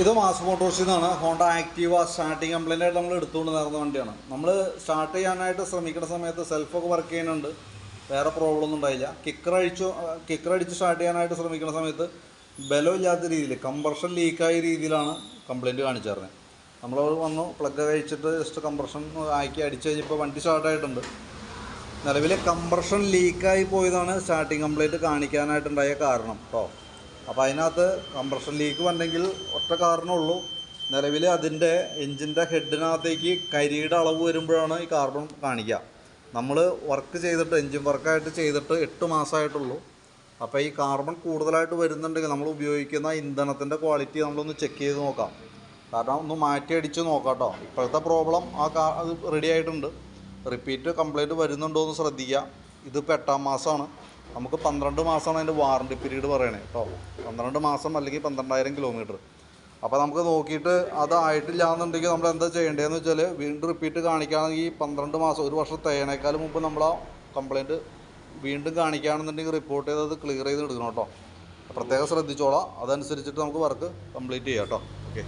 ഇത് മാസ് മോട്ടോഴ്സിൽ നിന്നാണ്. Honda Activa starting complaint ആയിട്ട് നമ്മൾ എടുത്തുകൊണ്ട് നടന്ന വണ്ടിയാണ്. നമ്മൾ സ്റ്റാർട്ട് ചെയ്യാനായിട്ട് ശ്രമിക്കുന്ന സമയത്ത് സെൽഫൊക്കെ വർക്ക് ചെയ്യുന്നുണ്ട്, വേറെ പ്രോബ്ലം ഒന്നും ഉണ്ടായില്ല. കിക്കറടിച്ച് സ്റ്റാർട്ട് ചെയ്യാനായിട്ട് ശ്രമിക്കുന്ന സമയത്ത് ബലമില്ലാത്ത രീതിയിൽ കംപ്രഷൻ ലീക്കായ രീതിയിലാണ് കംപ്ലൈൻറ്റ് കാണിച്ചിരുന്നത്. നമ്മൾ വന്നു പ്ലഗ് കഴിച്ചിട്ട് ജസ്റ്റ് കംപ്രഷൻ ആക്കി അടിച്ച് കഴിഞ്ഞപ്പോൾ വണ്ടി സ്റ്റാർട്ടായിട്ടുണ്ട്. നിലവിലെ കംപ്രഷൻ ലീക്കായി പോയതാണ് സ്റ്റാർട്ടിങ് കംപ്ലൈൻറ്റ് കാണിക്കാനായിട്ടുണ്ടായ കാരണം കേട്ടോ. അപ്പോൾ അതിനകത്ത് കംപ്രഷൻ ലീക്ക് വന്നെങ്കിൽ ഒറ്റ കാരണമുള്ളൂ. നിലവിൽ അതിൻ്റെ എൻജിൻ്റെ ഹെഡിനകത്തേക്ക് കരിയുടെ അളവ് വരുമ്പോഴാണ് ഈ കാർബൺ കാണിക്കുക. നമ്മൾ വർക്ക് ചെയ്തിട്ട് എൻജിൻ വർക്കായിട്ട് ചെയ്തിട്ട് 8 മാസമായിട്ടുള്ളൂ. അപ്പോൾ ഈ കാർബൺ കൂടുതലായിട്ട് വരുന്നുണ്ടെങ്കിൽ നമ്മൾ ഉപയോഗിക്കുന്ന ഇന്ധനത്തിൻ്റെ ക്വാളിറ്റി നമ്മളൊന്ന് ചെക്ക് ചെയ്ത് നോക്കാം. കാരണം ഒന്ന് മാറ്റി അടിച്ച് നോക്കാം കേട്ടോ. ഇപ്പോഴത്തെ പ്രോബ്ലം അത് റെഡി ആയിട്ടുണ്ട്. റിപ്പീറ്റ് കംപ്ലൈൻറ്റ് വരുന്നുണ്ടോ എന്ന് ശ്രദ്ധിക്കുക. ഇതിപ്പോൾ 8ാം മാസമാണ്. നമുക്ക് 12 മാസമാണ് അതിൻ്റെ വാറണ്ടി പീരീഡ് പറയണേ കേട്ടോ. 12 മാസം അല്ലെങ്കിൽ 12,000 കിലോമീറ്റർ. അപ്പോൾ നമുക്ക് നോക്കിയിട്ട് അതായിട്ടില്ല എന്നുണ്ടെങ്കിൽ നമ്മൾ എന്താ ചെയ്യേണ്ടതെന്ന് വെച്ചാൽ വീണ്ടും റിപ്പീറ്റ് കാണിക്കുകയാണെങ്കിൽ 12 മാസം 1 വർഷം തികയണേക്കാളും മുമ്പ് നമ്മൾ ആ കംപ്ലൈൻറ്റ് വീണ്ടും കാണിക്കുകയാണെന്നുണ്ടെങ്കിൽ റിപ്പോർട്ട് ചെയ്തത് ക്ലിയർ ചെയ്ത് എടുക്കണം കേട്ടോ. പ്രത്യേകം ശ്രദ്ധിച്ചോളാം. അതനുസരിച്ചിട്ട് നമുക്ക് വർക്ക് കംപ്ലീറ്റ് ചെയ്യാം കേട്ടോ. ഓക്കെ.